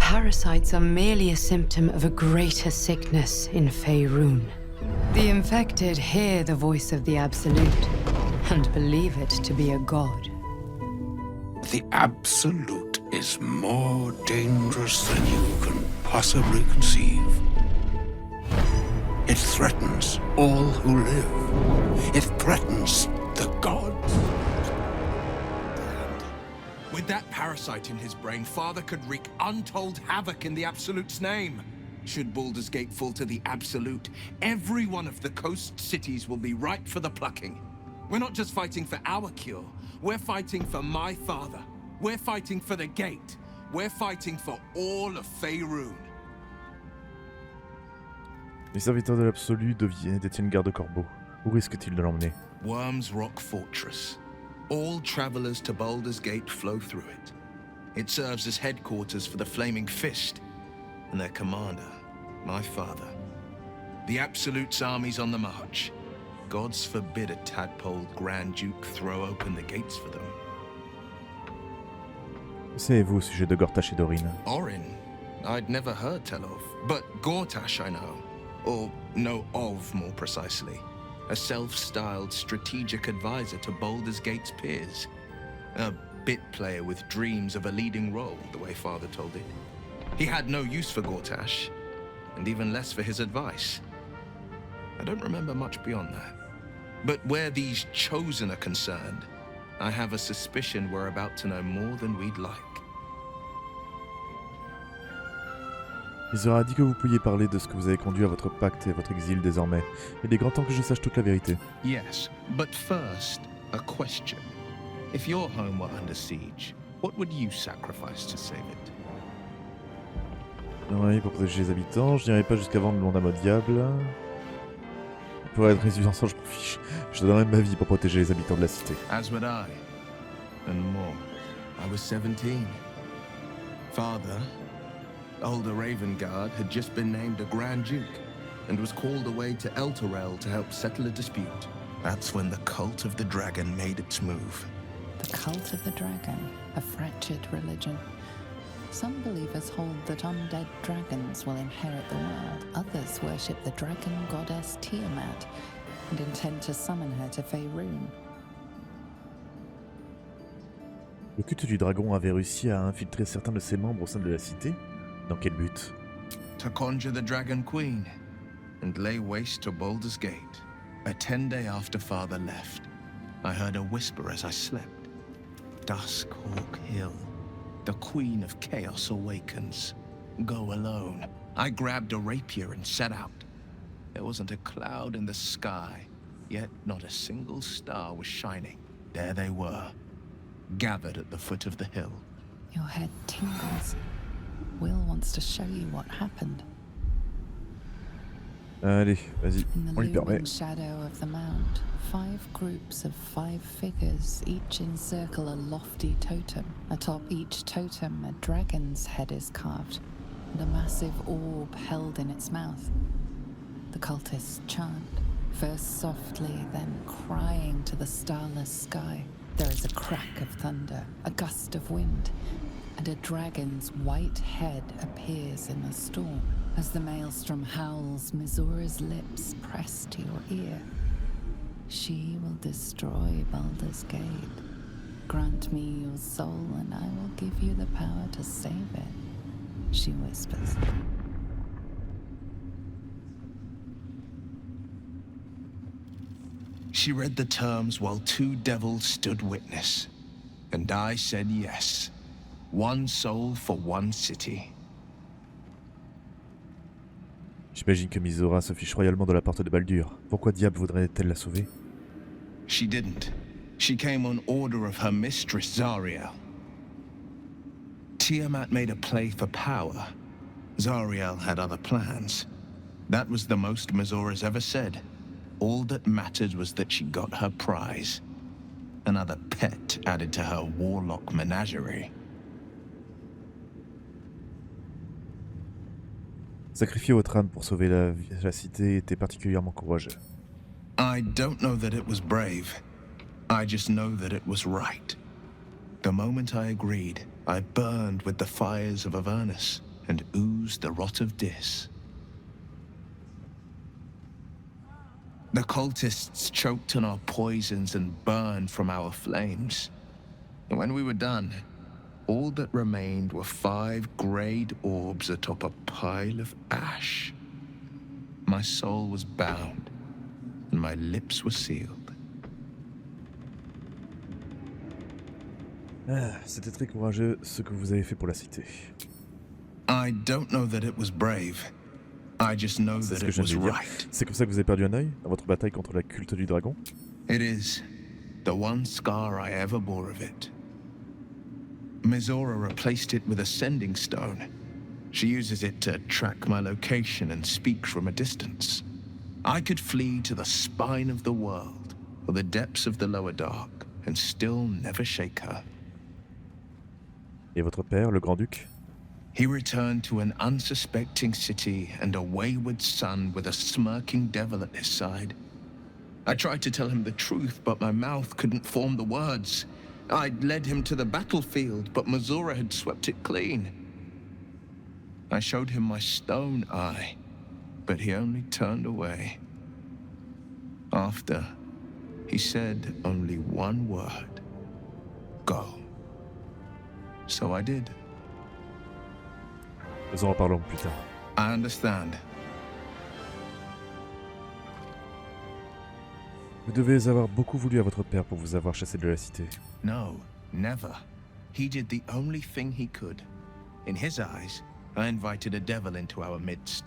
parasites are merely a symptom of a greater sickness in Faerun. The infected hear the voice of the Absolute and believe it to be a god. The Absolute is more dangerous than you can possibly conceive. It threatens all who live. It threatens the gods. With that parasite in his brain, Father could wreak untold havoc in the Absolute's name. Should Baldur's Gate fall to the Absolute, every one of the coast cities will be ripe for the plucking. We're not just fighting for our cure, we're fighting for my father. We're fighting for the Gate. We're fighting for all of Faerun. Les serviteurs de l'Absolu détiennent garde-corbeau. Où risquent-ils de l'emmener? Worm's Rock Fortress. All travelers to Baldur's Gate flow through it. It serves as headquarters for the Flaming Fist and their commander, my father. The Absolute's army's on the march. Gods forbid a tadpole Grand Duke throw open the gates for them. Que savez-vous au sujet de Gortash et d'Orin? Orin? I'd never heard tell of, but Gortash I know. Or know of, more precisely. A self-styled strategic advisor to Baldur's Gate's peers. A bit player with dreams of a leading role, the way Father told it. He had no use for Gortash, and even less for his advice. I don't remember much beyond that. But where these chosen are concerned, I have a suspicion we're about to know more than we'd like. Il a dit que vous pouviez parler de ce que vous avez conduit à votre pacte et à votre exil désormais. Il est grand temps que je sache toute la vérité. Yes, but first, a question. If your home were under siege, what would you sacrifice to save it? Oui, pour protéger les habitants, je n'irai pas jusqu'à vendre le monde âme au diable. Pour être résilient, je m'en fiche. Je donnerais ma vie pour protéger les habitants de la cité. As would I, and more. I was 17. Father, older Ravengard, had just been named a Grand Duke and was called away to Elturel to help settle a dispute. That's when the cult of the dragon made its move. The cult of the dragon, a fractured religion. Some believers hold that undead dragons will inherit the world. Others worship the dragon goddess Tiamat and intend to summon her to Faerun. Le culte du dragon avait réussi à infiltrer certains de ses membres au sein de la cité. Dans quel but? To conjure the Dragon Queen and lay waste to Baldur's Gate. A 10-day after Father left, I heard a whisper as I slept. Duskhawk Hill. The Queen of Chaos awakens. Go alone. I grabbed a rapier and set out. There wasn't a cloud in the sky, yet not a single star was shining. There they were, gathered at the foot of the hill. Your head tingles. Will wants to show you what happened. Allez, vas-y, In the on lui permet. looming shadow of the mount, 5 groups of 5 figures each encircle a lofty totem. Atop each totem, a dragon's head is carved, and a massive orb held in its mouth. The cultists chant, first softly, then crying to the starless sky. There is a crack of thunder, a gust of wind, and a dragon's white head appears in the storm. As the maelstrom howls, Mizura's lips press to your ear. She will destroy Baldur's Gate. Grant me your soul and I will give you the power to save it, she whispers. She read the terms while 2 devils stood witness, and I said yes. 1 soul for 1 city. J'imagine que Mizora se fiche royalement de la porte de Baldur. Pourquoi diable voudrait-elle la sauver? She didn't. She came on order of her mistress, Zariel. Tiamat made a play for power. Zariel had other plans. That was the most Mizura's ever said. All that mattered was that she got her prize. Another pet added to her warlock menagerie. Sacrifier votre âme pour sauver la cité était particulièrement courageux. I don't know that it was brave. I just know that it was right. The moment I agreed, I burned with the fires of Avernus, and oozed the rot of dis. The cultists choked on our poisons and burned from our flames. And when we were done, all that remained were 5 greyed orbs atop a pile of ash. My soul was bound, and my lips were sealed. Ah, c'était très courageux ce que vous avez fait pour la cité. I don't know that it was brave. I just know C'est that ce que it je was viens de dire. right. C'est comme ça que vous avez perdu un œil dans votre bataille contre la culte du dragon? It is the one scar I ever bore of it. Mizora replaced it with a sending stone. She uses it to track my location and speak from a distance. I could flee to the spine of the world or the depths of the lower dark and still never shake her. Et votre père, le grand-duc? He returned to an unsuspecting city and a wayward son with a smirking devil at his side. I tried to tell him the truth, but my mouth couldn't form the words. I'd led him to the battlefield, but Mizora had swept it clean. I showed him my stone eye, but he only turned away. After, he said only one word: go. So I did. Nous en reparlerons plus tard. I understand. Vous devez avoir beaucoup voulu à votre père pour vous avoir chassé de la cité. No, never. He did the only thing he could. In his eyes, I invited a devil into our midst.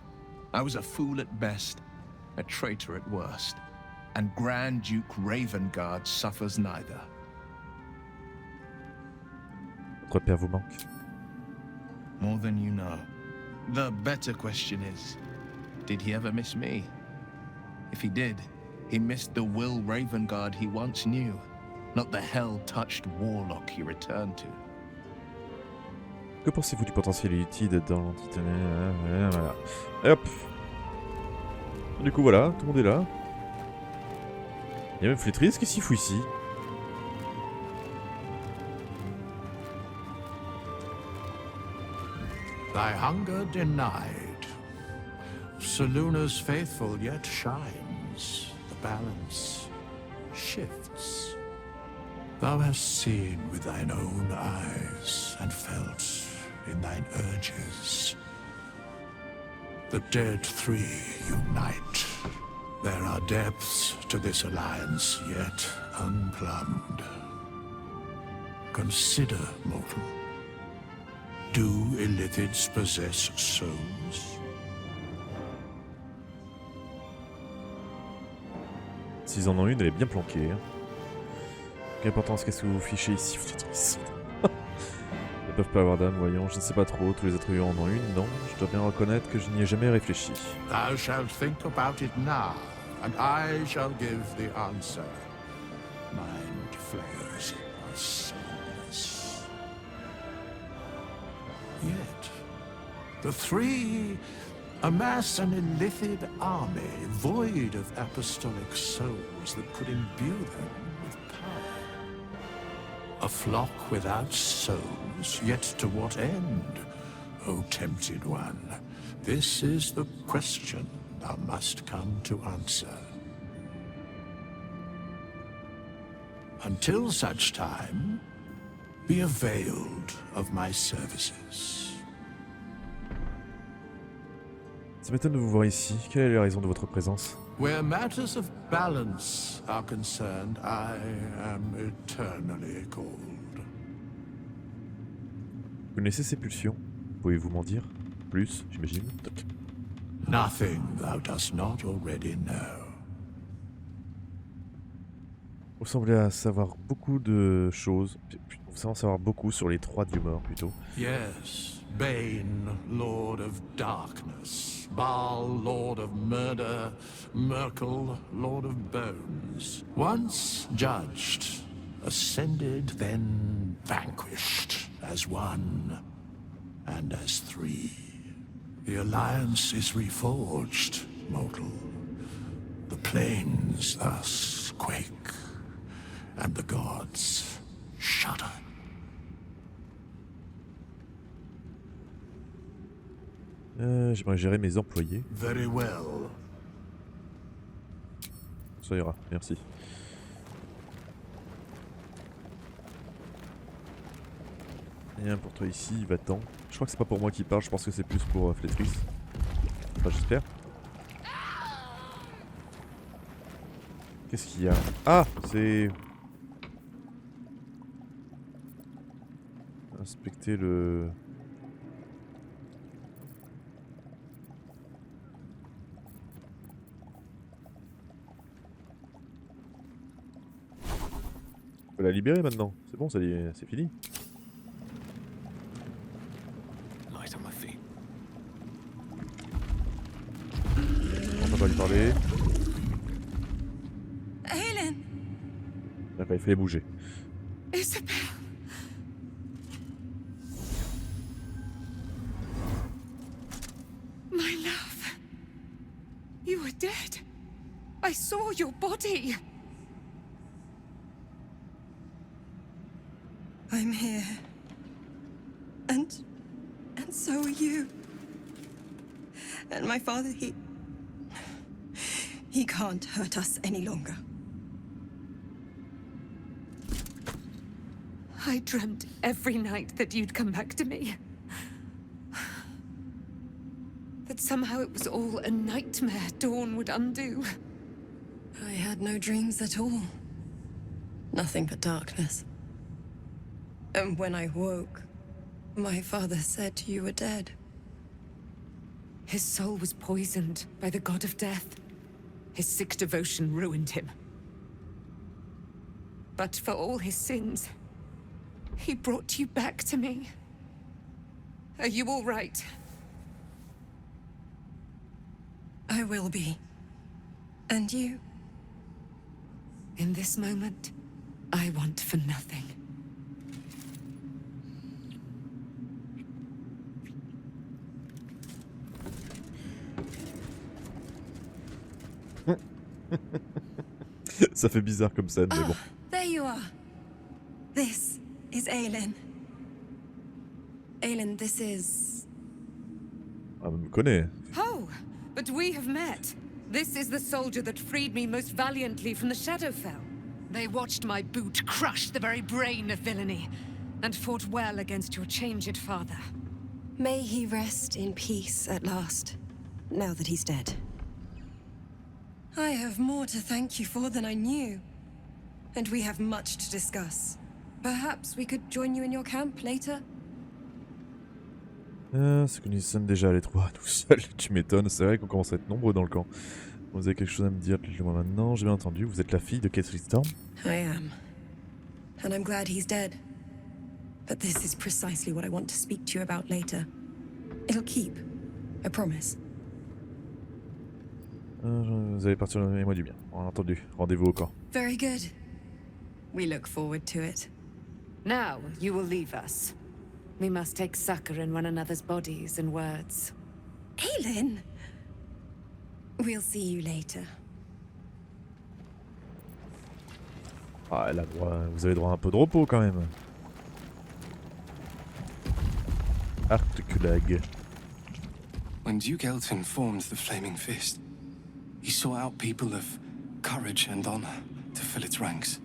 I was a fool at best, a traitor at worst, and Grand Duke Ravengard suffers neither. Votre père vous manque? More than you know. The better question is, did he ever miss me? If he did, he missed the Will Ravengard he once knew, not the hell-touched warlock he returned to. Que pensez-vous du potentiel utile dans l'entité? Voilà. Et hop. Du coup voilà, tout le monde est là. Il y a même Flétrise qui s'y fout ici. Thy hunger denied. Soluna's faithful yet shines. The balance shifts. Thou hast seen with thine own eyes and felt in thine urges. The dead 3 unite. There are depths to this alliance yet unplumbed. Consider, mortal. Do illithids possess souls? S'ils en ont une, elle est bien planquée. Hein. Quelle importance qu'est-ce que vous fichez ici, Flétrise? Ils peuvent pas avoir d'âme, voyons, je ne sais pas trop, tous les êtres vivants en ont une, non? Je dois bien reconnaître que je n'y ai jamais réfléchi. Thou shalt think about it now, and I shall give the answer. Mind flayers are soulless. Yet, the 3 amass an illithid army void of apostolic souls that could imbue them with power. A flock without souls, yet to what end, O tempted one? This is the question thou must come to answer. Until such time, be availed of my services. Ça m'étonne de vous voir ici. Quelle est la raison de votre présence? Where matters of balance are concerned, I am eternally cold. Vous connaissez ces pulsions? Pouvez-vous m'en dire plus, j'imagine? Nothing thou dost not already know. Vous semblez à savoir beaucoup de choses. Vous semblez savoir beaucoup sur les 3 dieux morts, plutôt. Yes, Bane, Lord of Darkness, Baal, Lord of Murder, Merkel, Lord of Bones. Once judged, ascended, then vanquished, as 1 and as 3. The alliance is reforged, mortal. The plains thus quake, and the gods shudder. J'aimerais gérer mes employés. Very well. Ça ira, merci. Rien pour toi ici, va-t'en. Je crois que c'est pas pour moi qui parle, je pense que c'est plus pour Flétrice. Enfin, j'espère. Qu'est-ce qu'il y a? Ah, c'est... Inspecter le... On peut la libérer maintenant. C'est bon, c'est fini. Light on my feet. On va pas lui parler. Helen! D'accord, il fallait bouger. Isabel! My love. You were dead. I saw your body. I'm here. And so are you. And my father, he can't hurt us any longer. I dreamt every night that you'd come back to me. That somehow it was all a nightmare Dawn would undo. I had no dreams at all. Nothing but darkness. And when I woke, my father said you were dead. His soul was poisoned by the god of death. His sick devotion ruined him. But for all his sins, he brought you back to me. Are you all right? I will be. And you? In this moment, I want for nothing. Ça fait bizarre comme scène, mais bon. There you are. This is Aelin. Aelin, this is... Ah, on me connaît. Oh, but we have met. This is the soldier that freed me most valiantly from the Shadowfell. They watched my boot crush the very brain of villainy, and fought well against your changed father. May he rest in peace at last, now that he's dead. I have more to thank you for than I knew. And we have much to discuss. Perhaps we could join you in your camp later? C'est que nous sommes déjà les trois tout seuls. Tu m'étonnes, c'est vrai qu'on commence à être nombreux dans le camp. Vous avez quelque chose à me dire, dites-le-moi maintenant. J'ai bien entendu, vous êtes la fille de Storm? I am. And I'm glad he's dead. But this is precisely what I want to speak to you about later. It'll keep. I promise. Vous allez partir et moi du bien. On a entendu. Rendez-vous au camp. Very good. We look forward to it. Now you will leave us. We must take succor in one another's bodies and words. Aelin! We'll see you later. Ah, elle a droit. Vous avez droit à un peu de repos quand même. Arctulag. When Duke Elton formed the Flaming Fist, he sought out people of courage and honor to fill its ranks.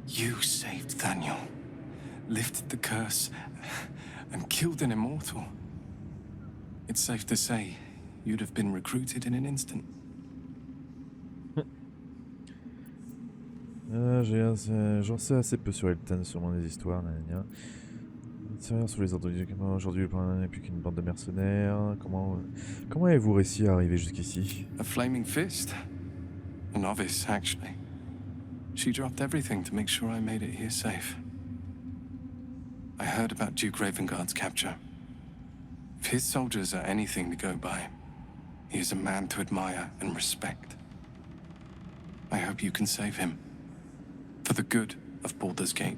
You saved Daniel, lifted the curse, and killed an immortal. It's safe to say you'd have been recruited in an instant. J'en sais assez peu sur Elton, sûrement des histoires, nanana. Sur les ordres du document, aujourd'hui le plan n'est plus qu'une bande de mercenaires. Comment avez-vous réussi à arriver jusqu'ici? A Flaming Fist? A novice, actually. She dropped everything to make sure I made it here safe. I heard about Duke Ravengard's capture. If his soldiers are anything to go by, he is a man to admire and respect. I hope you can save him. For the good of Baldur's Gate.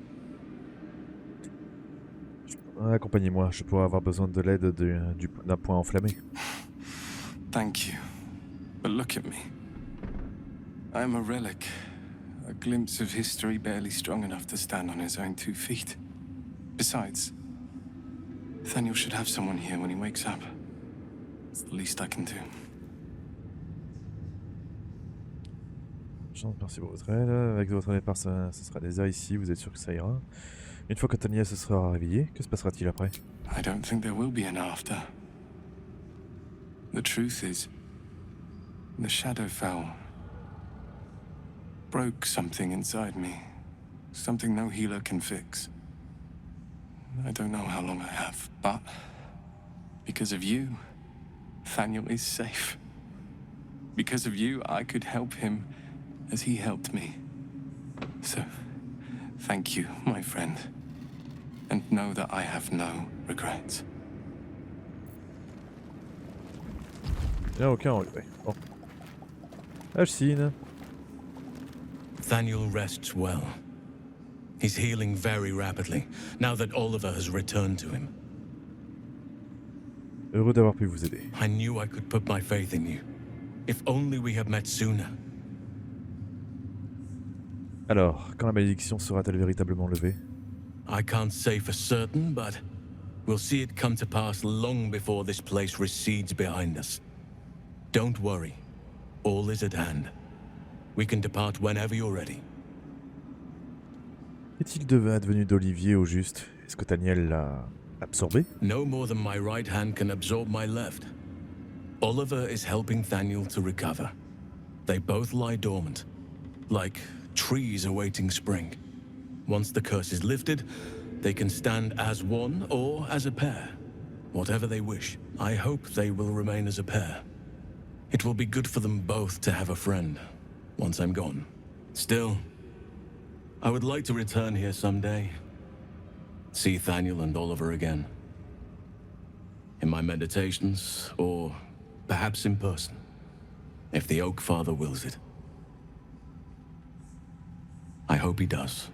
Accompagnez-moi, je pourrais avoir besoin de l'aide d'un point enflammé. Thank you. But look at me. I'm a relic. A glimpse of history barely strong enough to stand on his own 2 feet. Besides, Nathaniel should have someone here when he wakes up. It's the least I can do. Merci pour votre aide. Avec votre départ, ce sera désert ici. Vous êtes sûr que ça ira? Une fois que Tania se sera réveillée, que se passera-t-il après? I don't think there will be an after. The truth is, the Shadowfell broke something inside me. Something no healer can fix. I don't know how long I have, but because of you, Thaniel is safe. Because of you, I could help him as he helped me. So, thank you, my friend. And know that I have no regrets. Il n'y a aucun regret. Bon. Alcine. Thaniel rests well. He's healing very rapidly, now that Oliver has returned to him. Heureux d'avoir pu vous aider. I knew I could put my faith in you. If only we had met sooner. Alors, quand la malédiction sera-t-elle véritablement levée? I can't say for certain, but we'll see it come to pass long before this place recedes behind us. Don't worry. All is at hand. We can depart whenever you're ready. Qu'est-il advenu d'Olivier au juste? Est-ce que Daniel l'a absorbé? No more than my right hand can absorb my left. Oliver is helping Thaniel to recover. They both lie dormant, like trees awaiting spring. Once the curse is lifted, they can stand as one or as a pair. Whatever they wish. I hope they will remain as a pair. It will be good for them both to have a friend, once I'm gone. Still, I would like to return here someday. See Thaniel and Oliver again. In my meditations, or perhaps in person, if the Oak Father wills it. I hope he does.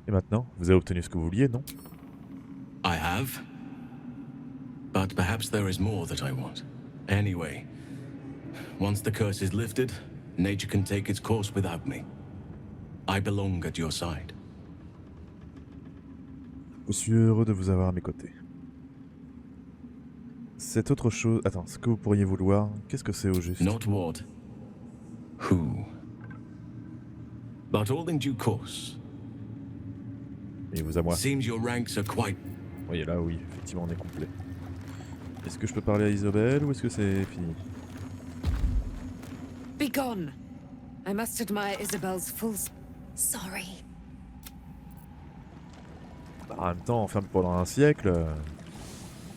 Et maintenant, vous avez obtenu ce que vous vouliez, non? I have. But perhaps there is more that I want. Anyway, once the curse is lifted, nature can take its course without me. I belong at your side. Je suis heureux de vous avoir à mes côtés. Cette autre chose... Attends, ce que vous pourriez vouloir, qu'est-ce que c'est au juste? Not what. Who. But all in due course. Et vous à moi. Seems your ranks are quite... Oui, là, oui, effectivement, on est complet. Est-ce que je peux parler à Isobel ou est-ce que c'est fini? Be gone. I must admire Isabel's full... Sorry. Bah, en même temps, enfermé pendant un siècle...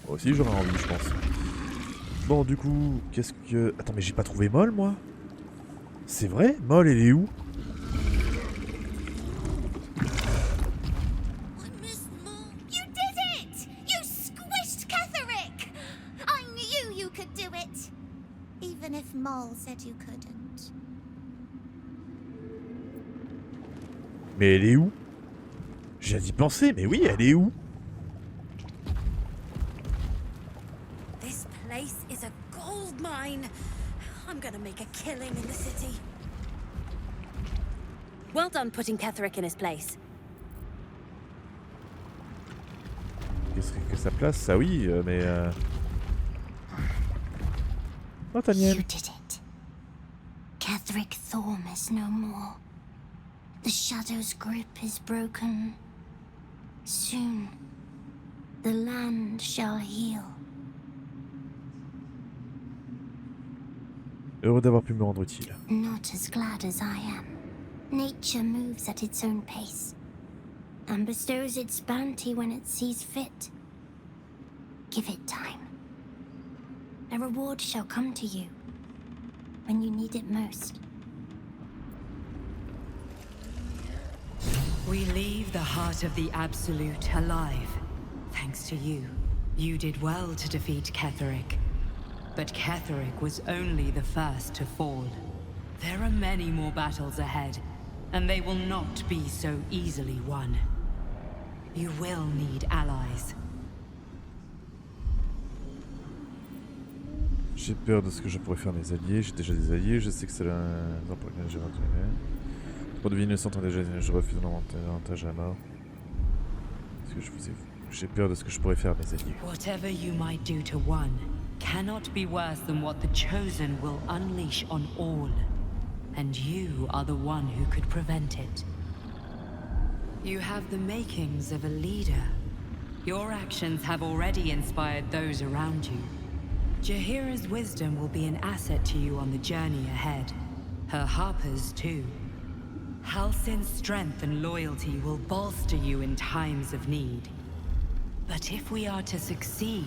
Moi aussi, j'aurais envie, je pense. Bon, du coup, qu'est-ce que... Attends, mais j'ai pas trouvé Moll, moi? C'est vrai? Moll, elle est où? You did it! You squished Ketherick! I knew you could do it! Even if Moll said you couldn't. Mais elle est où? J'ai d'y penser, mais oui, elle est où? This place is a gold mine. I'm gonna make a killing in the city. Well done putting Ketherick in his place. Qu'est-ce que sa place? Ça oui, mais... Oh, Daniel. You did it. Ketherick Thorm is no more. The Shadow's grip is broken. Soon, the land shall heal. Heureux d'avoir pu me rendre utile. Not as glad as I am. Nature moves at its own pace, and bestows its bounty when it sees fit. Give it time. A reward shall come to you, when you need it most. We leave the heart of the Absolute alive, thanks to you. You did well to defeat Ketherick. But Ketherick was only the first to fall. There are many more battles ahead, and they will not be so easily won. You will need allies. J'ai peur de ce que je pourrais faire mes alliés. J'ai déjà des alliés, je sais que c'est la... Non, pour lequel j'ai intérêt. Pour deviner le centre déjà, je refuse un avantage à mort. Est-ce que je vous ai... J'ai peur de ce que je pourrais faire, mes alliés. Whatever you might do to one cannot be worse than what the Chosen will unleash on all. And you are the one who could prevent it. You have the makings of a leader. Your actions have already inspired those around you. Jaheira's wisdom will be an asset to you on the journey ahead. Her harpers, too. Halsin's strength and loyalty will bolster you in times of need. But if we are to succeed,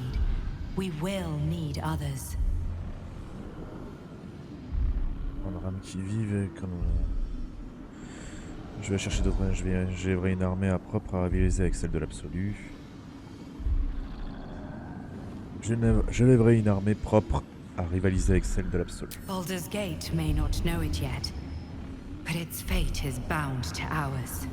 we will need others. On aura un qui vive quand je vais chercher d'autres. Je lèverai une armée propre à rivaliser avec celle de l'absolu. Je lèverai une armée propre à rivaliser avec celle de l'absolu. Baldur's Gate may not know it yet, but its fate is bound to ours.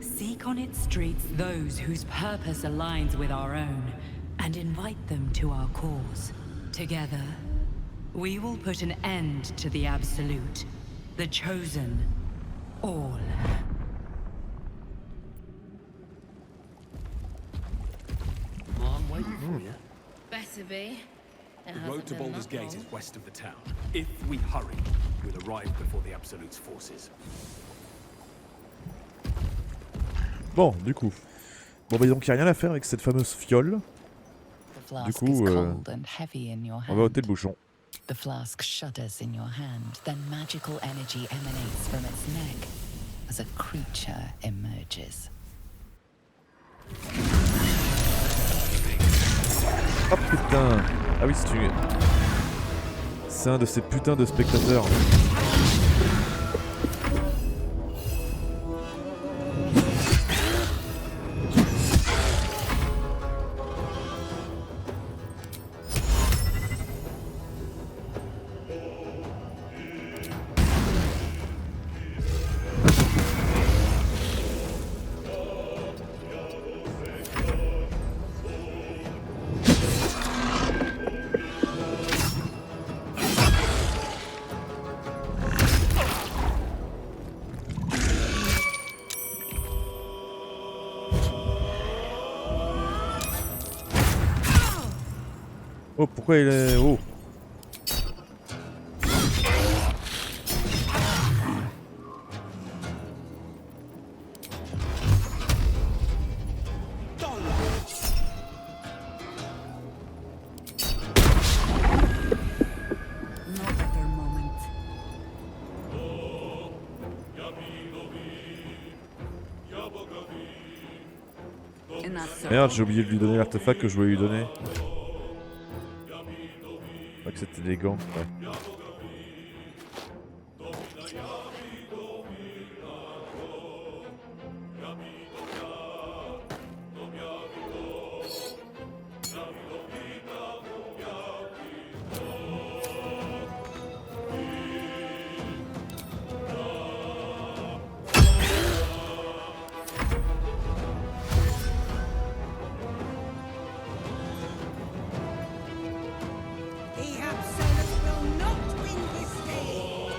Seek on its streets those whose purpose aligns with our own, and invite them to our cause. Together, we will put an end to the Absolute, the Chosen, all. I'm waiting for you. Better be. The road to Baldur's Gate is west of the town. If we hurry, we'll arrive before the Absolute's forces. Bon, du coup. Bon, bah donc il n'y a rien à faire avec cette fameuse fiole. Du coup, on va ôter le bouchon. The flask shudders in your hand, then magical energy emanates from its neck as a creature emerges. Oh putain! Ah oui, c'est un de ces putains de spectateurs. Oh, pourquoi il est... Oh. Merde, j'ai oublié de lui donner l'artefact que je voulais lui donner. Je crois que c'était des gants. Ouais.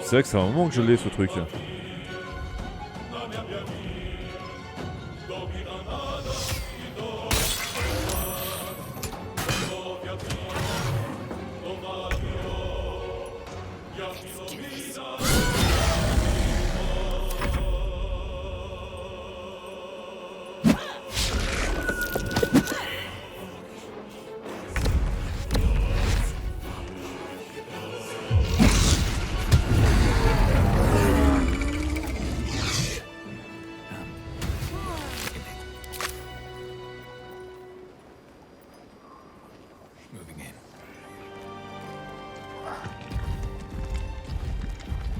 C'est vrai que c'est un moment que je l'ai ce truc.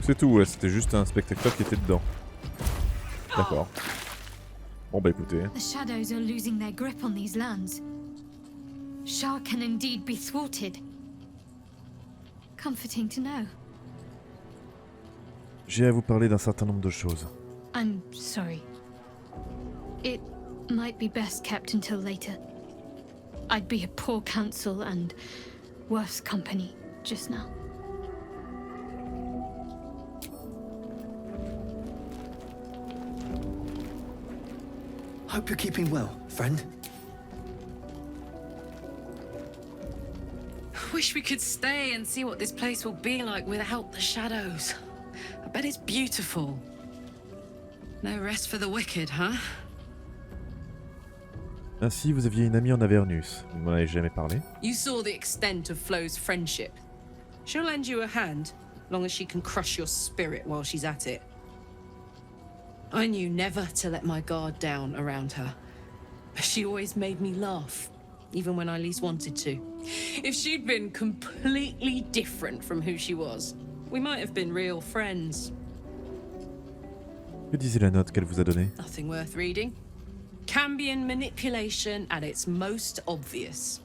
C'est tout, ouais, c'était juste un spectateur qui était dedans. D'accord. Bon bah écoutez. The shadows are losing their grip on these lands. Shah can indeed be thwarted. Comforting to know. J'ai à vous parler d'un certain nombre de choses. I'm sorry. It might be best kept until later. I'd be a poor counsel and worse company just now. Hope you're keeping well, friend. Wish we could stay and see what this place will be like without the shadows. I bet it's beautiful. No rest for the wicked, huh? Ainsi, vous aviez une amie en Avernus. Vous ne m'en avez jamais parlé. You saw the extent of Flo's friendship. She'll lend you a hand, long as she can crush your spirit while she's at it. I knew never to let my guard down around her. She always made me laugh, even when I least wanted to. If she'd been completely different from who she was, we might have been real friends. Que disait la note qu'elle vous a donnée? Nothing worth reading. Cambion manipulation at its most obvious.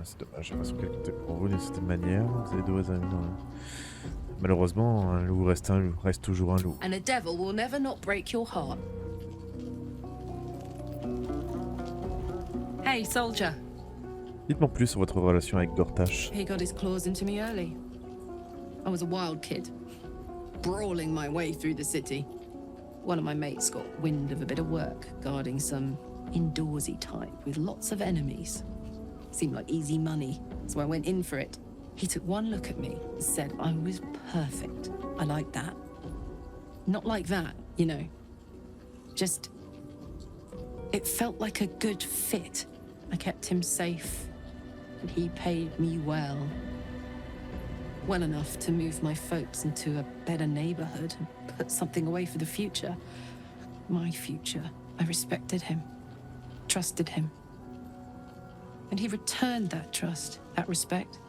C'est dommage, j'ai l'impression qu'elle comptait pour vous d'une certaine manière. Vous avez deux amis dans le... Malheureusement, un loup reste toujours un loup. And a devil will never not break your heart. Hey, soldier. Dites-moi plus sur votre relation avec Gortash. He got his claws into me early. I was a wild kid, brawling my way through the city. One of my mates got wind of a bit of work guarding some indoorsy type with lots of enemies. Seemed like easy money, so I went in for it. He took one look at me and said I was perfect. I like that. Not like that, you know. Just... it felt like a good fit. I kept him safe, and he paid me well. Well enough to move my folks into a better neighborhood and put something away for the future. My future. I respected him, trusted him. And he returned that trust, that respect.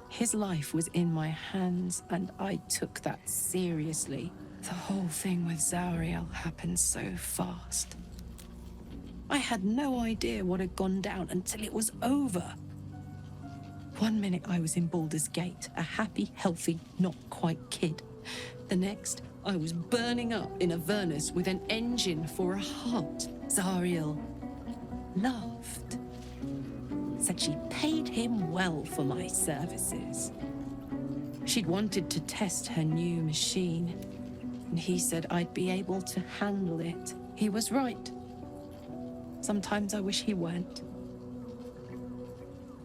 His life was in my hands, and I took that seriously. The whole thing with Zariel happened so fast. I had no idea what had gone down until it was over. One minute I was in Baldur's Gate, a happy, healthy, not quite kid. The next, I was burning up in Avernus with an engine for a heart. Zariel laughed. Said she paid him well for my services. She'd wanted to test her new machine, and he said I'd be able to handle it. He was right. Sometimes I wish he weren't.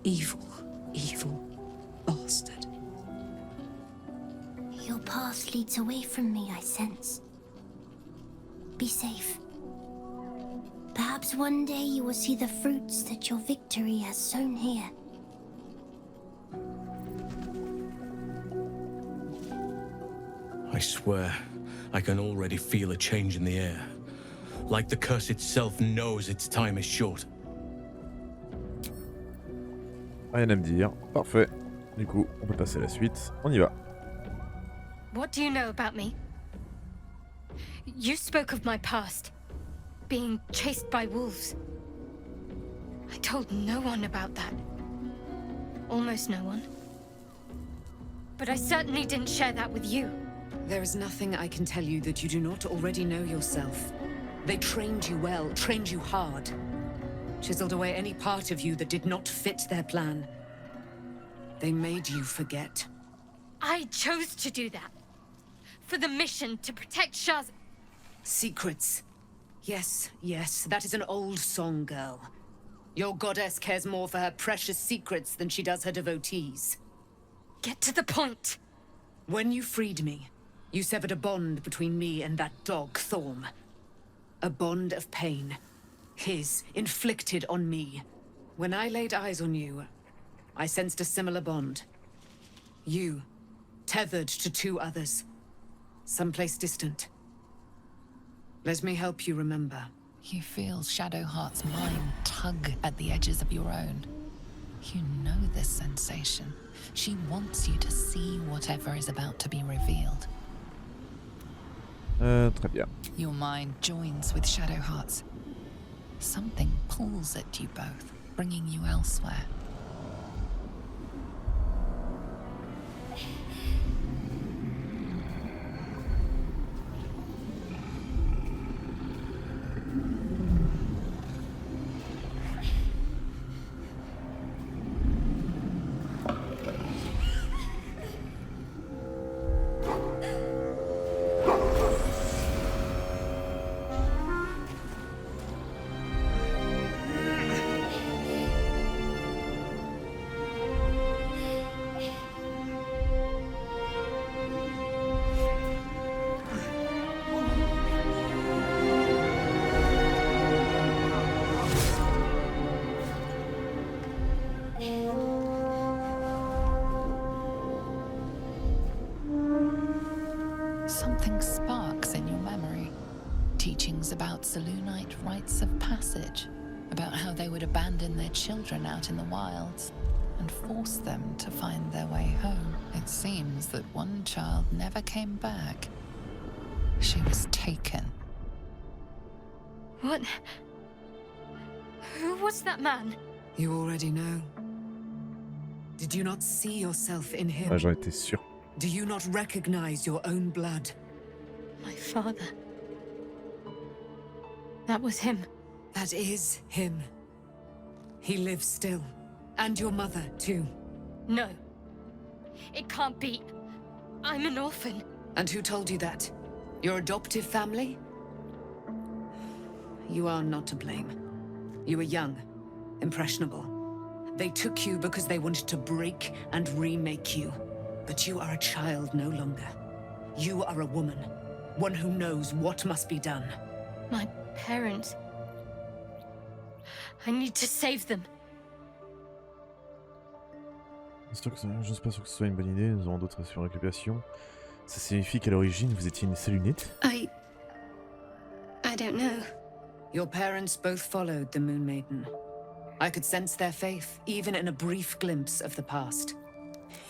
Evil, evil bastard. Your path leads away from me, I sense. Be safe. Perhaps one day you will see the fruits that your victory has sown here. I swear, I can already feel a change in the air. Like the curse itself knows its time is short. Rien à me dire. Parfait. Du coup, on peut passer à la suite. On y va. What do you know about me? You spoke of my past, being chased by wolves. I told no one about that. Almost no one. But I certainly didn't share that with you. There is nothing I can tell you that you do not already know yourself. They trained you well, trained you hard. Chiseled away any part of you that did not fit their plan. They made you forget. I chose to do that. For the mission to protect Shaz. Secrets. Yes, yes, that is an old song, girl. Your goddess cares more for her precious secrets than she does her devotees. Get to the point. When you freed me, you severed a bond between me and that dog, Thorm. A bond of pain. His, inflicted on me. When I laid eyes on you, I sensed a similar bond. You, tethered to two others. Someplace distant. Let me help you remember. You feel Shadowheart's mind tug at the edges of your own. You know this sensation. She wants you to see whatever is about to be revealed. Très bien. Your mind joins with Shadowheart's. Something pulls at you both, bringing you elsewhere. teachings about Selûnite rites of passage, about how they would abandon their children out in the wilds and force them to find their way home. It seems that one child never came back. She was taken. What? Who was that man? You already know. Did you not see yourself in him? Ouais, j'en étais sûr. Do you not recognize your own blood? My father. That was him. That is him. He lives still. And your mother, too. No. It can't be. I'm an orphan. And who told you that? Your adoptive family? You are not to blame. You were young, impressionable. They took you because they wanted to break and remake you. But you are a child no longer. You are a woman. One who knows what must be done. My parents. I need to save them. Je suis pas sûr que ce soit une bonne idée, nous aurons d'autres récupérations. Ça signifie qu'à l'origine, vous étiez une Selûnite? I don't know. Your parents both followed the Moon Maiden. I could sense their faith, even in a brief glimpse of the past.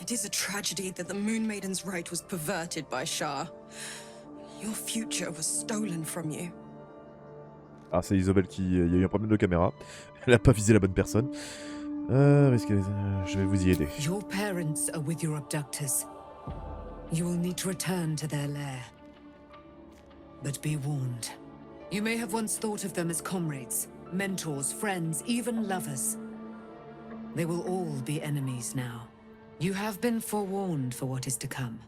It is a tragedy that the Moon Maiden's right was perverted by Shah. Your future was stolen from you. Ah, c'est Isabelle qui... Il y a eu un problème de caméra. Elle a pas visé la bonne personne. Je vais vous y aider. Your parents are with your abductors. You will need to return to their lair. But be warned. You may have once thought of them as comrades, mentors, friends, even lovers. They will all be enemies now. You have been forewarned for what is to come,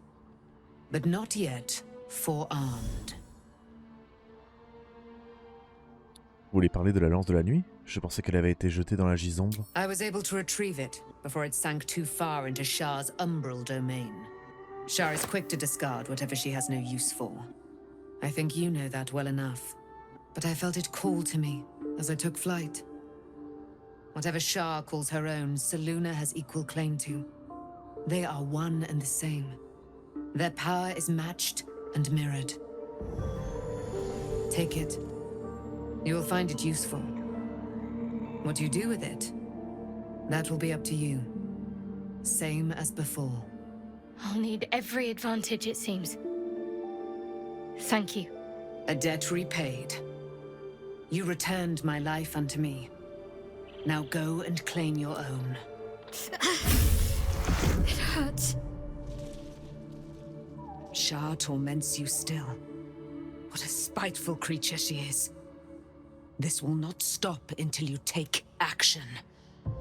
but not yet forearmed. Vous voulez parler de la lance de la nuit? Je pensais qu'elle avait été jetée dans la gisombre. I was able to retrieve it before it sank too far into Shah's umbral domain. Shah is quick to discard whatever she has no use for. I think you know that well enough. But I felt it call to me as I took flight. Whatever Shah calls her own, Selûne has equal claim to. They are one and the same. Their power is matched and mirrored. Take it. You will find it useful. What you do with it, that will be up to you. Same as before. I'll need every advantage, it seems. Thank you. A debt repaid. You returned my life unto me. Now go and claim your own. It hurts. Shah torments you still. What a spiteful creature she is. This will not stop until you take action.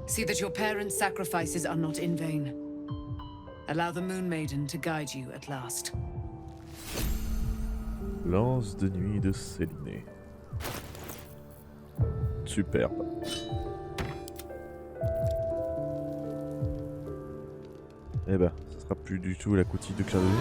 See that your parents' sacrifices are not in vain. Allow the Moon Maiden to guide you at last. Lance de nuit de Selûne. Superbe. Eh ben, ça sera plus du tout la coutille de Claire de Lune.